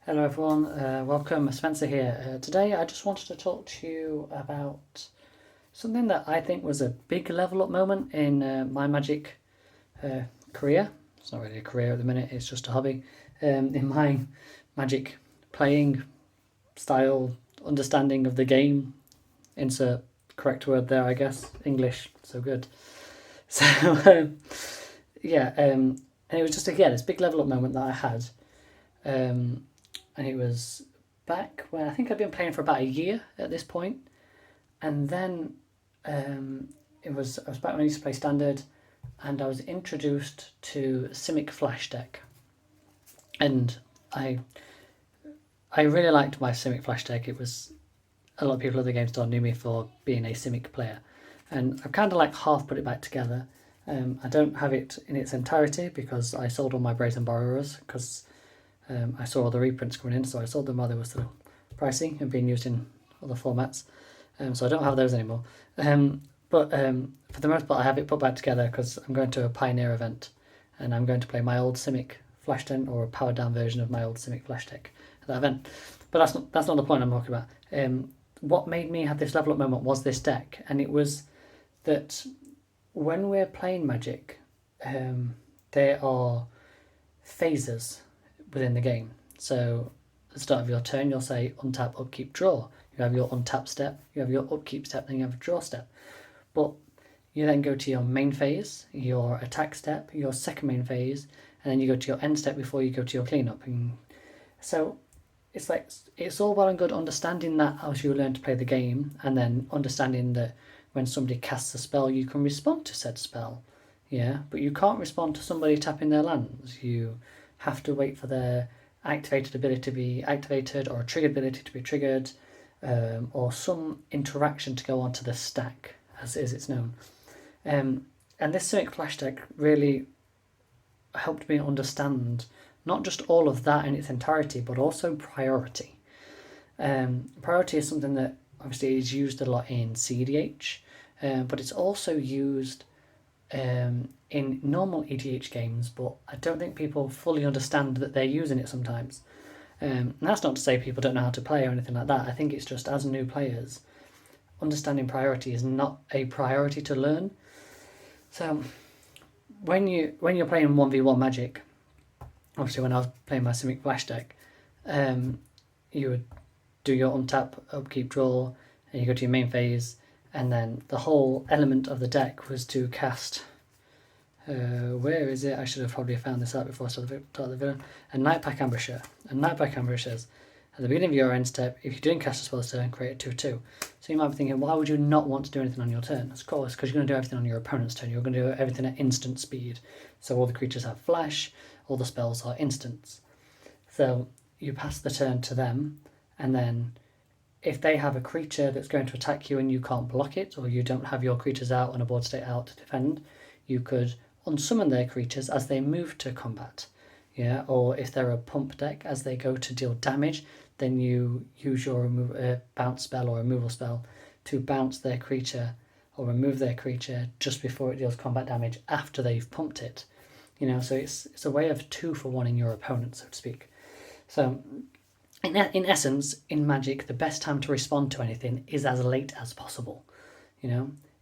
Hello everyone, welcome. Spencer here. Today I just wanted to talk to you about something that I think was a big level up moment in my Magic career. It's not really a career at the minute, it's just a hobby. In my Magic playing style, understanding of the game, insert correct word there, I guess. English, so good. So, and it was just again this big level up moment that I had. And it was back when I think I'd been playing for about a year at this point, and then I was back when I used to play Standard, and I was introduced to Simic Flash deck, and I really liked my Simic Flash deck. It was a lot of people at the game store knew me for being a Simic player, and I've kind of like half put it back together. I don't have it in its entirety because I sold all my Brazen Borrowers because I saw all the reprints coming in, so I sold them while they were still pricey and being used in other formats. So I don't have those anymore. But for the most part, I have it put back together because I'm going to a Pioneer event, and I'm going to play my old Simic Flash deck or a powered down version of my old Simic Flash deck at that event. But that's not the point I'm talking about. What made me have this level up moment was this deck, and it was that when we're playing Magic, there are phases within the game. So at the start of your turn, you'll say untap, upkeep, draw. You have your untap step, you have your upkeep step, then you have a draw step. But you then go to your main phase, your attack step, your second main phase, and then you go to your end step before you go to your cleanup. And so it's like it's all well and good understanding that as you learn to play the game, and then understanding that when somebody casts a spell, you can respond to said spell. Yeah, but you can't respond to somebody tapping their lands. You have to wait for their activated ability to be activated or a triggered ability to be triggered, or some interaction to go onto the stack, as it's known. And this Simic Flash deck really helped me understand not just all of that in its entirety, but also priority. Priority is something that obviously is used a lot in CEDH, but it's also used in normal EDH games, but I don't think people fully understand that they're using it sometimes. And that's not to say people don't know how to play or anything like that. I think it's just as new players, understanding priority is not a priority to learn. So when you're playing 1v1 Magic, obviously when I was playing my Simic Flash deck, you would do your untap, upkeep, draw, and you go to your main phase, and then the whole element of the deck was to cast, where is it? I should have probably found this out before I started the video. A Nightpack Ambusher. And Nightpack Ambushers, at the beginning of your end step, if you didn't cast a spell this turn, create a 2/2. So you might be thinking, why would you not want to do anything on your turn? Of course, because you're going to do everything on your opponent's turn. You're going to do everything at instant speed. So all the creatures have flash, all the spells are instants. So you pass the turn to them, and then if they have a creature that's going to attack you and you can't block it, or you don't have your creatures out and a board state out to defend, you could unsummon their creatures as they move to combat. Yeah, or if they're a pump deck, as they go to deal damage, then you use your bounce spell or removal spell to bounce their creature or remove their creature just before it deals combat damage after they've pumped it. So it's a way of 2-for-1 in your opponent, so to speak. So in essence, in Magic, the best time to respond to anything is as late as possible.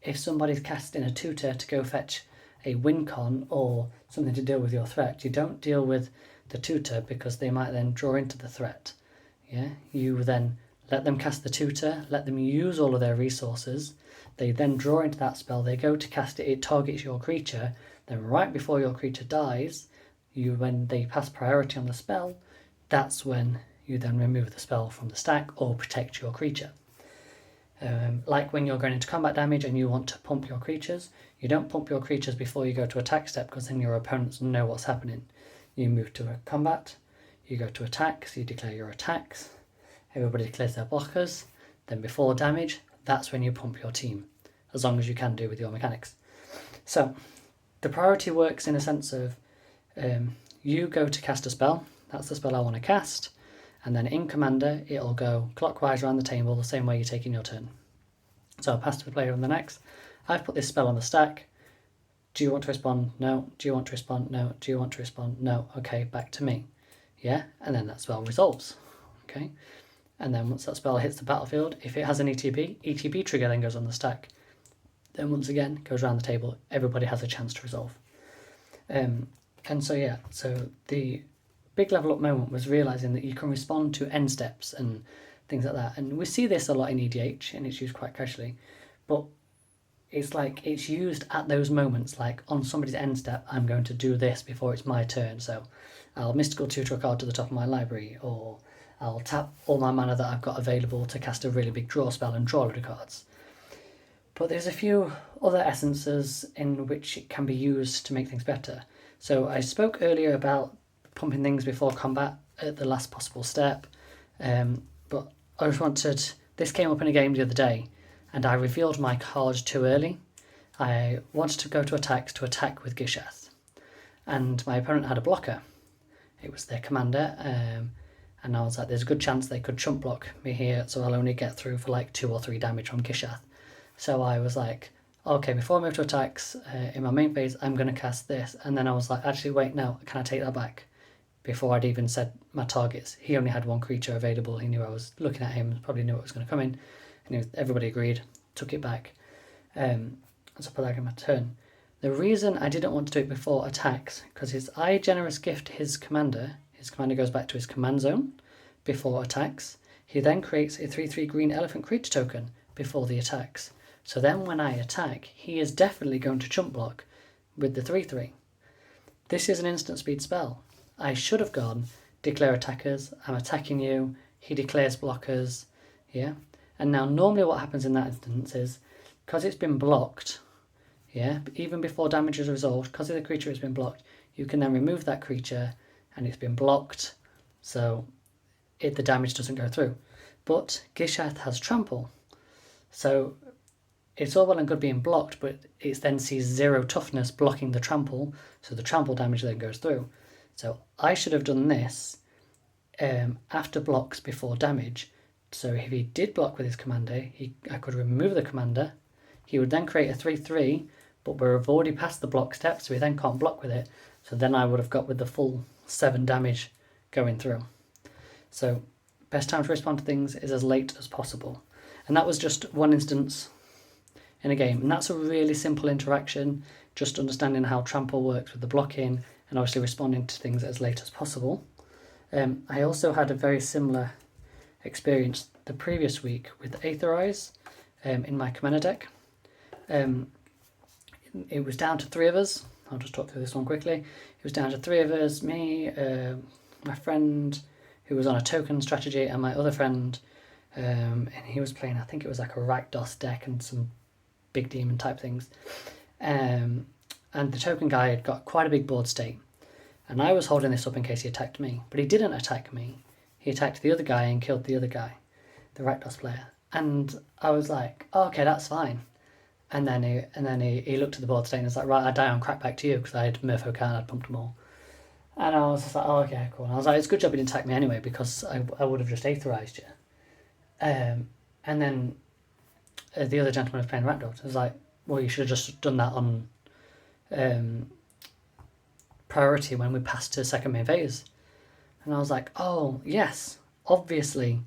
If somebody's casting a tutor to go fetch a win con or something to deal with your threat, you don't deal with the tutor because they might then draw into the threat. Yeah, you then let them cast the tutor, let them use all of their resources. They then draw into that spell. They go to cast it. It targets your creature. Then right before your creature dies, when they pass priority on the spell, that's when you then remove the spell from the stack or protect your creature. Like when you're going into combat damage and you want to pump your creatures, you don't pump your creatures before you go to attack step because then your opponents know what's happening. You move to a combat, you go to attack, so you declare your attacks, everybody declares their blockers, then before damage, that's when you pump your team, as long as you can do with your mechanics. So the priority works in a sense of you go to cast a spell, that's the spell I want to cast, and then in Commander, it'll go clockwise around the table the same way you're taking your turn. So I'll pass to the player on the next. I've put this spell on the stack. Do you want to respond? No. Do you want to respond? No. Do you want to respond? No. Okay, back to me. yeah, and then that spell resolves, okay? And then once that spell hits the battlefield, if it has an ETB trigger then goes on the stack. Then once again, goes around the table, everybody has a chance to resolve. And so yeah, so the big level up moment was realising that you can respond to end steps and things like that. And we see this a lot in EDH, and it's used quite casually, but it's like it's used at those moments, like on somebody's end step, I'm going to do this before it's my turn. So I'll mystical tutor a card to the top of my library, or I'll tap all my mana that I've got available to cast a really big draw spell and draw a load of cards. But there's a few other essences in which it can be used to make things better. So I spoke earlier about pumping things before combat at the last possible step, but I just wanted... This came up in a game the other day, and I revealed my card too early. I wanted to go to attack with Gishath, and my opponent had a blocker. It was their commander, and I was like, there's a good chance they could chump block me here, so I'll only get through for like 2 or 3 damage from Gishath. So I was like, okay, before I move to attacks, in my main phase, I'm going to cast this. And then I was like, actually, wait, no, can I take that back? Before I'd even said my targets. He only had 1 creature available. He knew I was looking at him, probably knew what was going to come in. And everybody agreed, took it back. So I put that in my turn. The reason I didn't want to do it before attacks, because his Eye Generous Gift his commander goes back to his command zone before attacks. He then creates a 3/3 green elephant creature token before the attacks. So then when I attack, he is definitely going to chump block with the 3/3. This is an instant speed spell. I should have gone, declare attackers, I'm attacking you, he declares blockers, yeah? And now normally what happens in that instance is, because it's been blocked, yeah, even before damage is resolved, because the creature has been blocked, you can then remove that creature, and it's been blocked, so the damage doesn't go through. But Gishath has trample, so it's all well and good being blocked, but it then sees 0 toughness blocking the trample, so the trample damage then goes through. So I should have done this after blocks before damage. So if he did block with his commander, I could remove the commander. He would then create a 3/3, but we've already passed the block step, so he then can't block with it. So then I would have got with the full 7 damage going through. So best time to respond to things is as late as possible. And that was just one instance in a game. And that's a really simple interaction, just understanding how trample works with the blocking and obviously responding to things as late as possible. I also had a very similar experience the previous week with Aetherize in my commander deck. It was down to 3 of us. I'll just talk through this one quickly. It was down to 3 of us, me, my friend who was on a token strategy, and my other friend, and he was playing, I think it was like a Rakdos deck and some big demon type things. And the token guy had got quite a big board state. And I was holding this up in case he attacked me. But he didn't attack me. He attacked the other guy and killed the other guy, the Rakdos player. And I was like, oh, okay, that's fine. And then he looked at the board state and was like, right, I die on crackback to you, because I had Merfolk and I'd pumped them all. And I was just like, oh, okay, cool. And I was like, it's a good job he didn't attack me anyway, because I would have just Aetherized you. And then the other gentleman was playing Rakdos. I was like, well, you should have just done that on priority when we passed to second main phase. And I was like, oh, yes, obviously,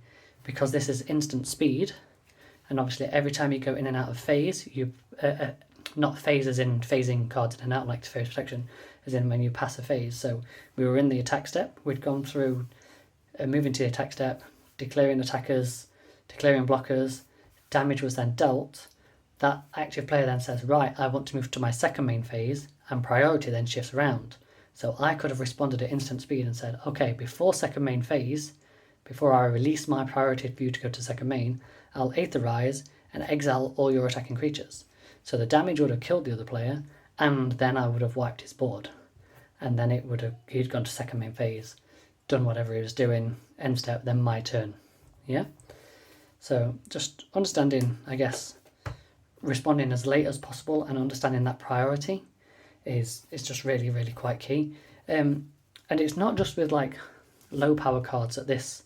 because this is instant speed, and obviously every time you go in and out of phase, you not phase as in phasing cards in and out like to phase protection, as in when you pass a phase. So we were in the attack step, we'd gone through moving to the attack step, declaring attackers, declaring blockers, damage was then dealt. That active player then says, right, I want to move to my second main phase, and priority then shifts around. So I could have responded at instant speed and said, okay, before second main phase, before I release my priority for you to go to second main, I'll Aetherize and exile all your attacking creatures. So the damage would have killed the other player, and then I would have wiped his board. And then he'd gone to second main phase, done whatever he was doing, end step, then my turn. Yeah? So just understanding, I guess, responding as late as possible and understanding that priority is just really, really quite key. And it's not just with like low power cards that this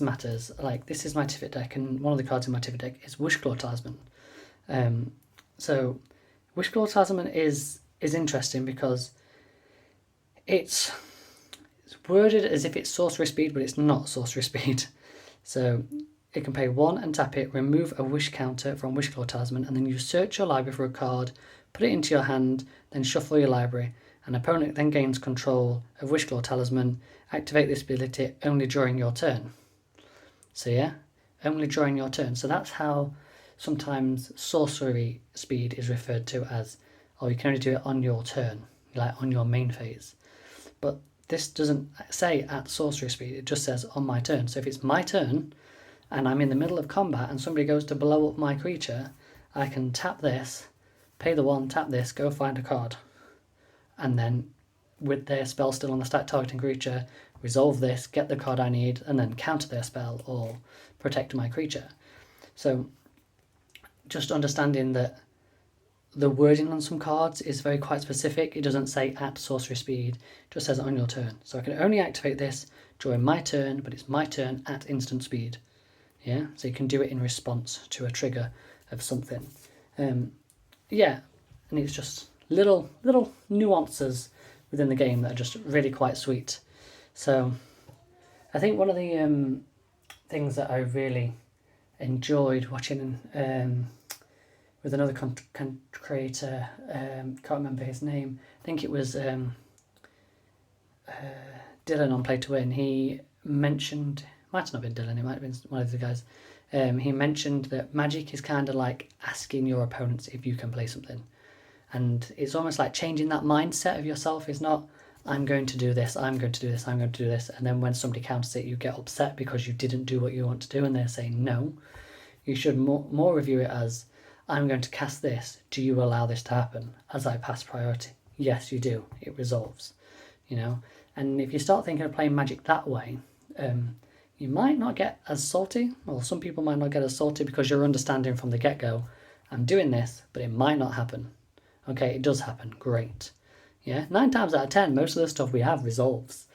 matters. Like, this is my Tivit deck, and one of the cards in my Tivit deck is Wishclaw Talisman. So Wishclaw Talisman is interesting because it's worded as if it's sorcery speed, but it's not sorcery speed. So it can pay 1 and tap it, remove a wish counter from Wishclaw Talisman, and then you search your library for a card, put it into your hand, then shuffle your library. An opponent then gains control of Wishclaw Talisman. Activate this ability only during your turn. So yeah, only during your turn. So that's how sometimes sorcery speed is referred to as, oh, you can only do it on your turn, like on your main phase. But this doesn't say at sorcery speed, it just says on my turn. So if it's my turn and I'm in the middle of combat and somebody goes to blow up my creature, I can tap this, pay the 1, tap this, go find a card. And then with their spell still on the stack targeting creature, resolve this, get the card I need, and then counter their spell or protect my creature. So just understanding that the wording on some cards is very quite specific. It doesn't say at sorcery speed, it just says on your turn. So I can only activate this during my turn, but it's my turn at instant speed. Yeah, so you can do it in response to a trigger of something. Yeah, and it's just little nuances within the game that are just really quite sweet. So I think one of the things that I really enjoyed watching with another content creator, can't remember his name, I think it was Dylan on Play to Win. He mentioned, might not have been Dylan, it might have been one of the guys, he mentioned that Magic is kind of like asking your opponents if you can play something. And it's almost like changing that mindset of yourself. Is not, I'm going to do this, I'm going to do this, I'm going to do this. And then when somebody counters it, you get upset because you didn't do what you want to do and they're saying no. You should more review it as, I'm going to cast this. Do you allow this to happen as I pass priority? Yes, you do. It resolves, you know. And if you start thinking of playing Magic that way, you might not get as salty. Well, some people might not get as salty because you're understanding from the get-go, I'm doing this, but it might not happen. Okay, it does happen. Great. Yeah, 9 times out of 10, most of the stuff we have resolves.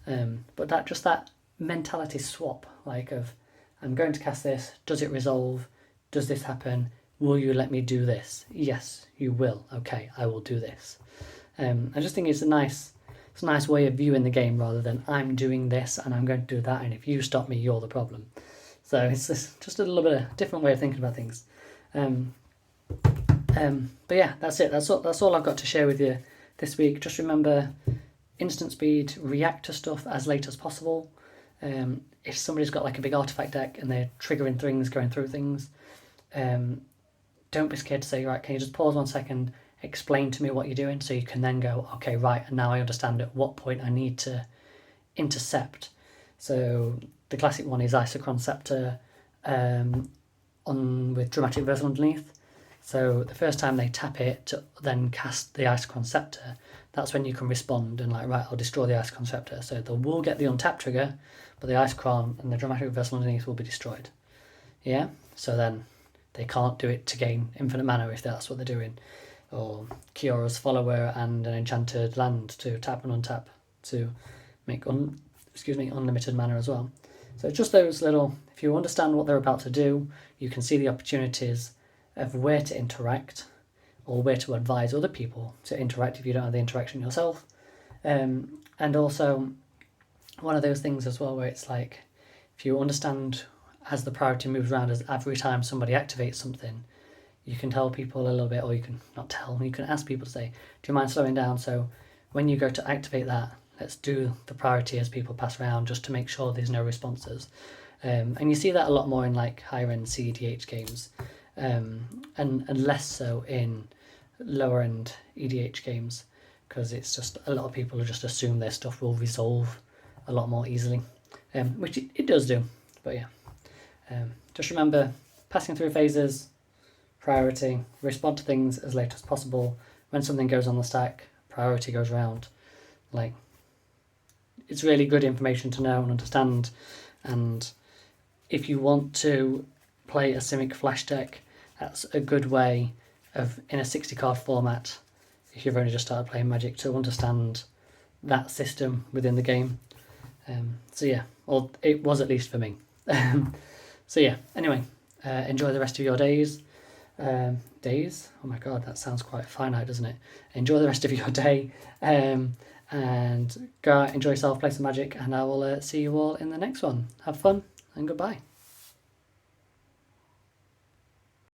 But that mentality swap, like of, I'm going to cast this. Does it resolve? Does this happen? Will you let me do this? Yes, you will. Okay, I will do this. I just think it's a nice way of viewing the game rather than I'm doing this and I'm going to do that, and if you stop me, you're the problem. So it's just a little bit of a different way of thinking about things. But yeah, that's it. That's all I've got to share with you this week. Just remember, instant speed, react to stuff as late as possible. If somebody's got like a big artifact deck and they're triggering things, going through things, don't be scared to say, right, can you just pause 1 second, explain to me what you're doing, so you can then go, okay, right, and now I understand at what point I need to intercept. So the classic one is Isochron Scepter with Dramatic Reversal underneath. So the first time they tap it to then cast the Isochron Scepter, that's when you can respond and like, right, I'll destroy the Isochron Scepter. So they will get the untap trigger, but the Isochron and the Dramatic Reversal underneath will be destroyed. Yeah? So then they can't do it to gain infinite mana if that's what they're doing. Or Kiora's Follower and an Enchanted Land to tap and untap to make unlimited mana as well. So just those little, if you understand what they're about to do, you can see the opportunities of where to interact or where to advise other people to interact if you don't have the interaction yourself. And also one of those things as well where it's like, if you understand as the priority moves around, as every time somebody activates something, you can tell people a little bit, or you can not tell, you can ask people to say, do you mind slowing down? So when you go to activate that, let's do the priority as people pass around just to make sure there's no responses. And you see that a lot more in like higher end CEDH games. And less so in lower end EDH games, because it's just a lot of people just assume their stuff will resolve a lot more easily, which it does do. But yeah, just remember, passing through phases, priority, respond to things as late as possible. When something goes on the stack, priority goes around. Like, it's really good information to know and understand. And if you want to play a Simic Flash deck, that's a good way of, in a 60 card format, if you've only just started playing Magic, to understand that system within the game. So yeah, or it was at least for me. So yeah, anyway, enjoy the rest of your days. Oh my god, that sounds quite finite, doesn't it? Enjoy the rest of your day, and and go out, enjoy yourself, play some Magic, and I will see you all in the next one. Have fun and goodbye.